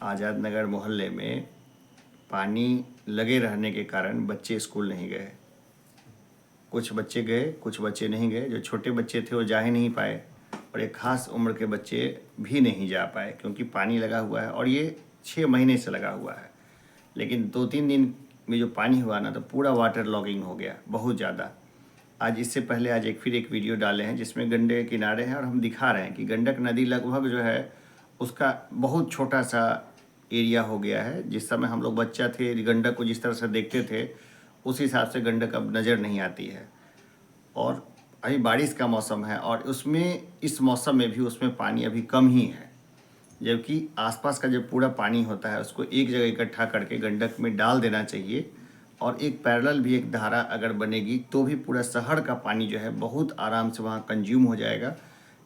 आज़ाद नगर मोहल्ले में पानी लगे रहने के कारण बच्चे स्कूल नहीं गए। कुछ बच्चे गए, कुछ बच्चे नहीं गए। जो छोटे बच्चे थे वो जा ही नहीं पाए और एक ख़ास उम्र के बच्चे भी नहीं जा पाए क्योंकि पानी लगा हुआ है और ये 6 महीने से लगा हुआ है। लेकिन 2-3 दिन में जो पानी हुआ ना, तो पूरा वाटर लॉगिंग हो गया, बहुत ज़्यादा। आज इससे पहले आज फिर एक वीडियो डाले हैं जिसमें गंडक के किनारे हैं और हम दिखा रहे हैं कि गंडक नदी लगभग जो है उसका बहुत छोटा सा एरिया हो गया है। जिस समय हम लोग बच्चा थे, गंडक को जिस तरह से देखते थे उस हिसाब से गंडक अब नज़र नहीं आती है। और अभी बारिश का मौसम है और उसमें इस मौसम में भी उसमें पानी अभी कम ही है, जबकि आसपास का जो पूरा पानी होता है उसको एक जगह इकट्ठा करके गंडक में डाल देना चाहिए। और एक पैरेलल भी एक धारा अगर बनेगी तो भी पूरा शहर का पानी जो है बहुत आराम से वहाँ कंज्यूम हो जाएगा।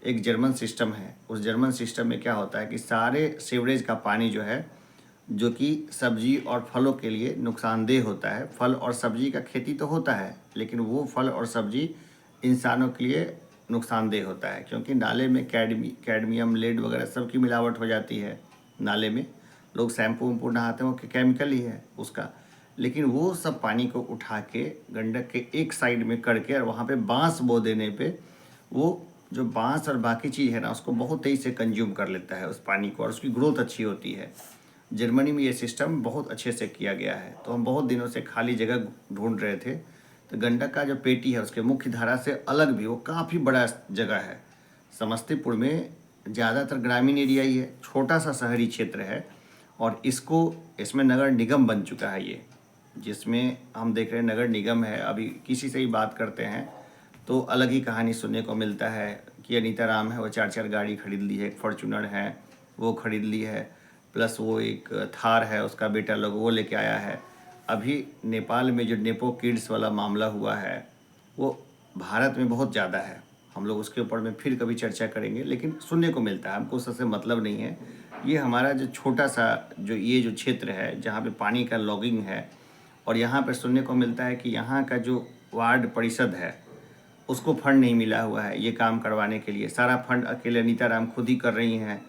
एक जर्मन सिस्टम है, उस जर्मन सिस्टम में क्या होता है कि सारे सीवरेज का पानी जो है, जो कि सब्जी और फलों के लिए नुकसानदेह होता है। फल और सब्जी का खेती तो होता है लेकिन वो फल और सब्जी इंसानों के लिए नुकसानदेह होता है क्योंकि नाले में कैडमियम, लेड वगैरह सब की मिलावट हो जाती है। नाले में लोग शैम्पू वैम्पू नहाते हैं, वो केमिकल ही है उसका। लेकिन वो सब पानी को उठा के गंडक के एक साइड में करके और वहाँ पे बांस बो देने पे वो जो बांस और बाकी चीज़ है ना उसको बहुत तेज़ी से कंज्यूम कर लेता है उस पानी को और उसकी ग्रोथ अच्छी होती है। जर्मनी में ये सिस्टम बहुत अच्छे से किया गया है। तो हम बहुत दिनों से खाली जगह ढूंढ रहे थे, तो गंडक का जो पेटी है उसके मुख्य धारा से अलग भी वो काफ़ी बड़ा जगह है। समस्तीपुर में ज़्यादातर ग्रामीण एरिया ही है, छोटा सा शहरी क्षेत्र है और इसमें नगर निगम बन चुका है। ये जिसमें हम देख रहे हैं नगर निगम है। अभी किसी से ही बात करते हैं तो अलग ही कहानी सुनने को मिलता है कि अनीता राम है, वो 4-4 गाड़ी खरीद ली है, एक फॉर्चूनर है वो खरीद ली है, प्लस वो एक थार है उसका बेटा लोग वो लेके आया है। अभी नेपाल में जो नेपो किड्स वाला मामला हुआ है वो भारत में बहुत ज़्यादा है। हम लोग उसके ऊपर में फिर कभी चर्चा करेंगे, लेकिन सुनने को मिलता है, हमको उससे मतलब नहीं है। ये हमारा जो छोटा सा ये जो क्षेत्र है जहाँ पे पानी का लॉगिंग है और यहाँ पर सुनने को मिलता है कि यहाँ का जो वार्ड परिषद है उसको फंड नहीं मिला हुआ है ये काम करवाने के लिए। सारा फंड अकेले अनीता राम खुद ही कर रही हैं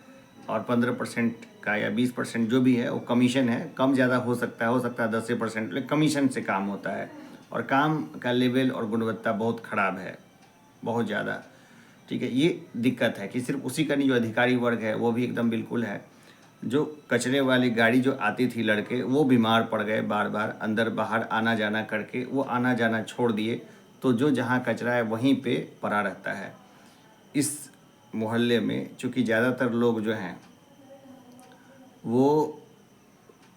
और 15% का या 20% जो भी है वो कमीशन है। कम ज़्यादा हो सकता है 10%, लेकिन कमीशन से काम होता है और काम का लेवल और गुणवत्ता बहुत ख़राब है, बहुत ज़्यादा। ठीक है, ये दिक्कत है कि सिर्फ उसी का नहीं, जो अधिकारी वर्ग है वो भी एकदम बिल्कुल है। जो कचरे वाली गाड़ी जो आती थी लड़के, वो बीमार पड़ गए, बार बार अंदर बाहर आना जाना करके वो आना जाना छोड़ दिए, तो जो जहाँ कचरा है वहीं पे पड़ा रहता है। इस मोहल्ले में चूँकि ज़्यादातर लोग जो हैं वो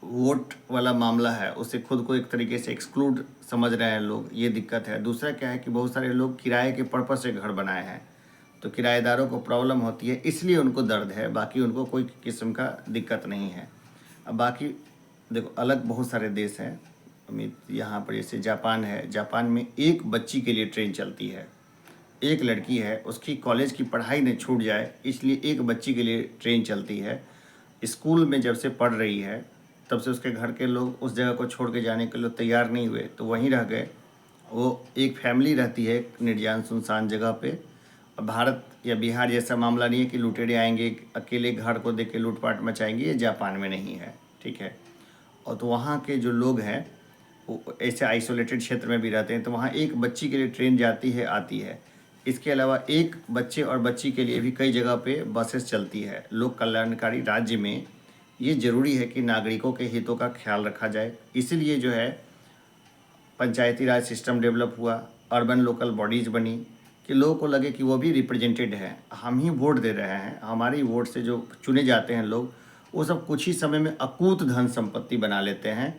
वोट वाला मामला है, उससे खुद को एक तरीके से एक्सक्लूड समझ रहे हैं लोग, ये दिक्कत है। दूसरा क्या है कि बहुत सारे लोग किराए के पर्पज़ से घर बनाए हैं, तो किराएदारों को प्रॉब्लम होती है, इसलिए उनको दर्द है, बाकी उनको कोई किस्म का दिक्कत नहीं है। अब बाकी देखो, अलग बहुत सारे देश हैं अमित, यहाँ पर जैसे जापान है। जापान में एक बच्ची के लिए ट्रेन चलती है, एक लड़की है, उसकी कॉलेज की पढ़ाई न छूट जाए इसलिए एक बच्ची के लिए ट्रेन चलती है। स्कूल में जब से पढ़ रही है तब से उसके घर के लोग उस जगह को छोड़ के जाने के लिए तैयार नहीं हुए, तो वहीं रह गए। वो एक फैमिली रहती है निर्जन सुनसान जगह पे। अब भारत या बिहार जैसा मामला नहीं है कि लुटेरे आएंगे अकेले घर को देख के लूटपाट मचाएंगे, ये जापान में नहीं है, ठीक है। और तो वहाँ के जो लोग हैं वो ऐसे आइसोलेटेड क्षेत्र में भी रहते हैं, तो वहाँ एक बच्ची के लिए ट्रेन जाती है आती है। इसके अलावा एक बच्चे और बच्ची के लिए भी कई जगह पे बसेस चलती है। लोक कल्याणकारी राज्य में ये ज़रूरी है कि नागरिकों के हितों का ख्याल रखा जाए, इसीलिए जो है पंचायती राज सिस्टम डेवलप हुआ, अर्बन लोकल बॉडीज़ बनी कि लोगों को लगे कि वो भी रिप्रेजेंटेड हैं, हम ही वोट दे रहे हैं, हमारी वोट से जो चुने जाते हैं लोग वो सब कुछ ही समय में अकूत धन संपत्ति बना लेते हैं।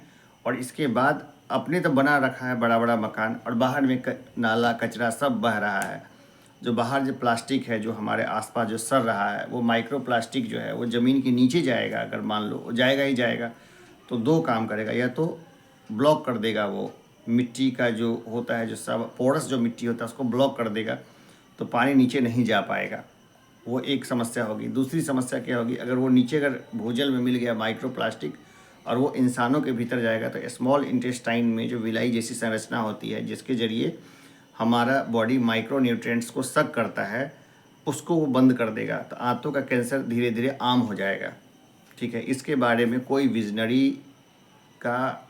और इसके बाद अपने तो बना रखा है बड़ा बड़ा मकान और बाहर में नाला कचरा सब बह रहा है। जो बाहर जो प्लास्टिक है जो हमारे आसपास जो सड़ रहा है, वो माइक्रो प्लास्टिक जो है वो ज़मीन के नीचे जाएगा। अगर मान लो वो जाएगा ही जाएगा तो दो काम करेगा, या तो ब्लॉक कर देगा, वो मिट्टी का जो होता है जो सब पोरस जो मिट्टी होता है उसको ब्लॉक कर देगा, तो पानी नीचे नहीं जा पाएगा, वो एक समस्या होगी। दूसरी समस्या क्या होगी, अगर वो नीचे अगर भूजल में मिल गया माइक्रो प्लास्टिक और वो इंसानों के भीतर जाएगा तो स्मॉल इंटेस्टाइन में जो विलाई जैसी संरचना होती है जिसके ज़रिए हमारा बॉडी माइक्रो न्यूट्रिएंट्स को सक करता है, उसको वो बंद कर देगा, तो आंतों का कैंसर धीरे धीरे आम हो जाएगा। ठीक। ठीक है, इसके बारे में कोई विजनरी का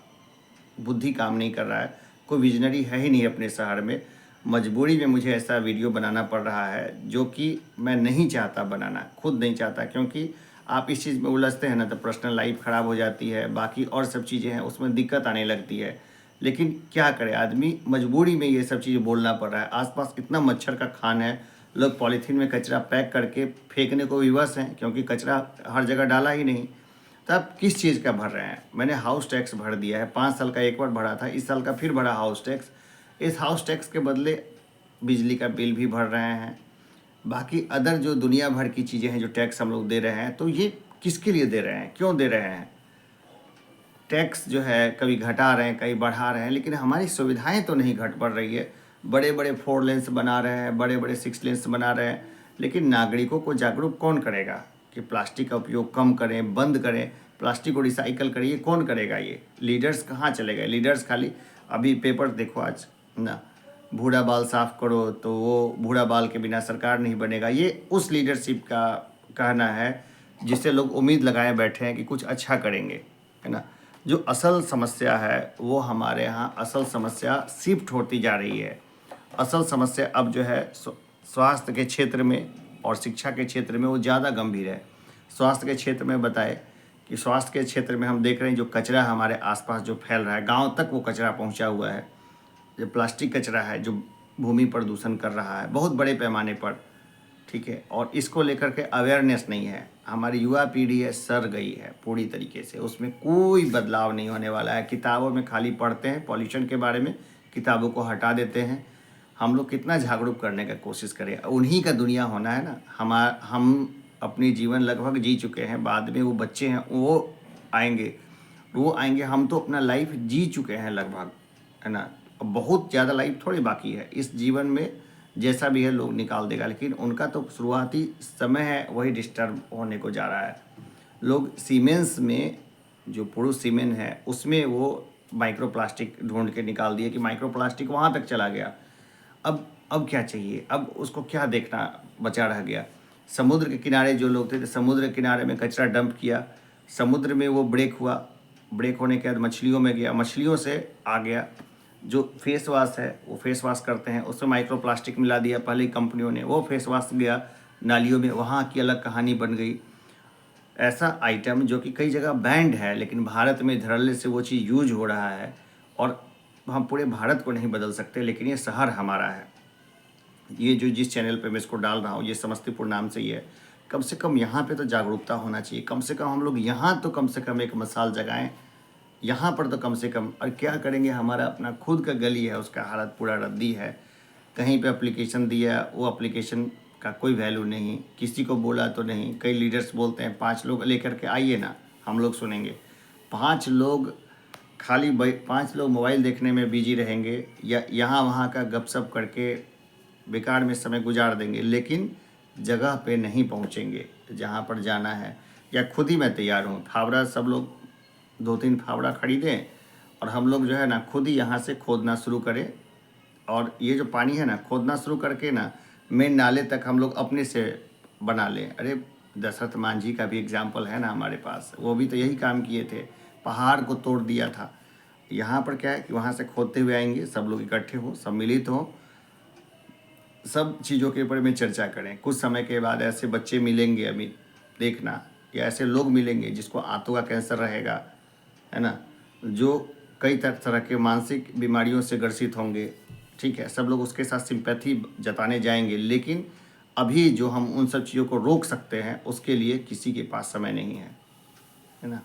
बुद्धि काम नहीं कर रहा है, कोई विजनरी है ही नहीं अपने शहर में। मजबूरी में मुझे ऐसा वीडियो बनाना पड़ रहा है जो कि मैं नहीं चाहता बनाना, खुद नहीं चाहता, क्योंकि आप इस चीज़ में उलझते हैं ना तो पर्सनल लाइफ ख़राब हो जाती है, बाकी और सब चीज़ें हैं उसमें दिक्कत आने लगती है। लेकिन क्या करे आदमी, मजबूरी में ये सब चीज़ें बोलना पड़ रहा है। आसपास इतना मच्छर का खान है, लोग पॉलीथीन में कचरा पैक करके फेंकने को विवश हैं, क्योंकि कचरा हर जगह डाला ही नहीं। तो आप किस चीज़ का भर रहे हैं? मैंने हाउस टैक्स भर दिया है, 5 साल का एक बार भरा था, इस साल का फिर भरा हाउस टैक्स। इस हाउस टैक्स के बदले बिजली का बिल भी भर रहे हैं, बाकी अदर जो दुनिया भर की चीज़ें हैं जो टैक्स हम लोग दे रहे हैं, तो ये किसके लिए दे रहे हैं, क्यों दे रहे हैं? टैक्स जो है कभी घटा रहे हैं, कभी बढ़ा रहे हैं, लेकिन हमारी सुविधाएं तो नहीं घट बढ़ रही है। बड़े बड़े 4 लेन्स बना रहे हैं, बड़े बड़े 6 लेन्स बना रहे हैं, लेकिन नागरिकों को जागरूक कौन करेगा कि प्लास्टिक का उपयोग कम करें, बंद करें, प्लास्टिक को रिसाइकल करिए? कौन करेगा? ये लीडर्स कहाँ चले गए? लीडर्स खाली अभी पेपर देखो आज ना, बूढ़ा बाल साफ करो तो वो बूढ़ा बाल के बिना सरकार नहीं बनेगा। ये उस लीडरशिप का कहना है जिससे लोग उम्मीद लगाए बैठे हैं कि कुछ अच्छा करेंगे, है ना। जो असल समस्या है वो हमारे यहाँ असल समस्या शिफ्ट होती जा रही है। असल समस्या अब जो है स्वास्थ्य के क्षेत्र में और शिक्षा के क्षेत्र में वो ज़्यादा गंभीर है। स्वास्थ्य के क्षेत्र में बताए कि स्वास्थ्य के क्षेत्र में हम देख रहे हैं जो कचरा हमारे आसपास जो फैल रहा है, गांव तक वो कचरा पहुंचा हुआ है। जो प्लास्टिक कचरा है जो भूमि प्रदूषण कर रहा है बहुत बड़े पैमाने पर, ठीक है, और इसको लेकर के अवेयरनेस नहीं है। हमारी युवा पीढ़ी है सर गई है पूरी तरीके से, उसमें कोई बदलाव नहीं होने वाला है। किताबों में खाली पढ़ते हैं पॉल्यूशन के बारे में, किताबों को हटा देते हैं। हम लोग कितना जागरूक करने का कोशिश करें, उन्हीं का दुनिया होना है ना। हम अपनी जीवन लगभग जी चुके हैं, बाद में वो बच्चे हैं वो आएंगे, हम तो अपना लाइफ जी चुके हैं लगभग, है ना। बहुत ज़्यादा लाइफ थोड़ी बाकी है इस जीवन में, जैसा भी है लोग निकाल देगा, लेकिन उनका तो शुरुआती समय है वही डिस्टर्ब होने को जा रहा है। लोग सीमेंस में जो पुरुष सीमेंट है उसमें वो माइक्रो प्लास्टिक ढूंढ के निकाल दिए कि माइक्रो प्लास्टिक वहाँ तक चला गया। अब क्या चाहिए? अब उसको क्या देखना बचा रह गया? समुद्र के किनारे जो लोग थे तो समुद्र के किनारे में कचरा डंप किया, समुद्र में वो ब्रेक हुआ, ब्रेक होने के बाद मछलियों में गया, मछलियों से आ गया। जो फेस वॉश है वो फेस वॉश करते हैं उसमें माइक्रो प्लास्टिक मिला दिया पहले कंपनियों ने, वो फेस वॉश गया नालियों में, वहाँ की अलग कहानी बन गई। ऐसा आइटम जो कि कई जगह बैंड है लेकिन भारत में धड़ल्ले से वो चीज़ यूज हो रहा है, और हम पूरे भारत को नहीं बदल सकते, लेकिन ये शहर हमारा है। ये जो जिस चैनल पे मैं इसको डाल रहा हूँ ये समस्तीपुर नाम से ही है, कम से कम यहाँ पे तो जागरूकता होना चाहिए। कम से कम हम लोग यहाँ तो कम से कम एक मिसाल जगाएं, यहाँ पर तो कम से कम। और क्या करेंगे, हमारा अपना खुद का गली है उसका हालत पूरा रद्दी है। कहीं पे एप्लीकेशन दिया, वो एप्लीकेशन का कोई वैल्यू नहीं, किसी को बोला तो नहीं। कई लीडर्स बोलते हैं 5 लोग लेकर के आइए ना, हम लोग सुनेंगे। 5 लोग खाली 5 लोग मोबाइल देखने में बिजी रहेंगे या यहाँ वहाँ का गपशप करके बेकार में समय गुजार देंगे, लेकिन जगह पे नहीं पहुँचेंगे जहाँ पर जाना है। या खुद ही मैं तैयार हूँ, फावड़ा सब लोग 2-3 फावड़ा खरीदें और हम लोग जो है ना खुद ही यहाँ से खोदना शुरू करें, और ये जो पानी है ना खोदना शुरू करके ना मेन नाले तक हम लोग अपने से बना लें। अरे दशरथ मांझी का भी एग्जाम्पल है ना हमारे पास, वो भी तो यही काम किए थे, पहाड़ को तोड़ दिया था। यहाँ पर क्या है कि वहाँ से खोदते हुए आएंगे, सब लोग इकट्ठे हों, सम्मिलित हों, सब चीज़ों के ऊपर में चर्चा करें। कुछ समय के बाद ऐसे बच्चे मिलेंगे अभी देखना, या ऐसे लोग मिलेंगे जिसको आंतों का कैंसर रहेगा, है ना, जो कई तरह के मानसिक बीमारियों से ग्रसित होंगे, ठीक है, सब लोग उसके साथ सिंपैथी जताने जाएंगे। लेकिन अभी जो हम उन सब चीज़ों को रोक सकते हैं उसके लिए किसी के पास समय नहीं है ना।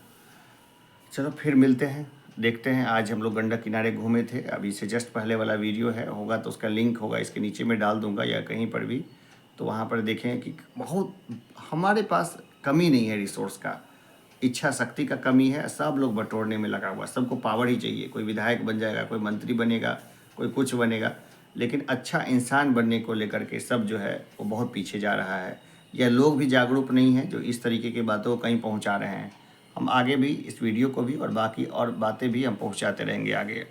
चलो फिर मिलते हैं, देखते हैं। आज हम लोग गंडक किनारे घूमे थे, अभी से जस्ट पहले वाला वीडियो है, होगा तो उसका लिंक होगा इसके नीचे में डाल दूंगा या कहीं पर भी, तो वहाँ पर देखें कि बहुत हमारे पास कमी नहीं है रिसोर्स का, इच्छा शक्ति का कमी है। सब लोग बटोरने में लगा हुआ, सबको पावर ही चाहिए। कोई विधायक बन जाएगा, कोई मंत्री बनेगा, कोई कुछ बनेगा, लेकिन अच्छा इंसान बनने को लेकर के सब जो है वो बहुत पीछे जा रहा है। या लोग भी जागरूक नहीं हैं जो इस तरीके की बातों को कहीं पहुंचा रहे हैं। हम आगे भी इस वीडियो को भी और बाकी और बातें भी हम पहुंचाते रहेंगे आगे।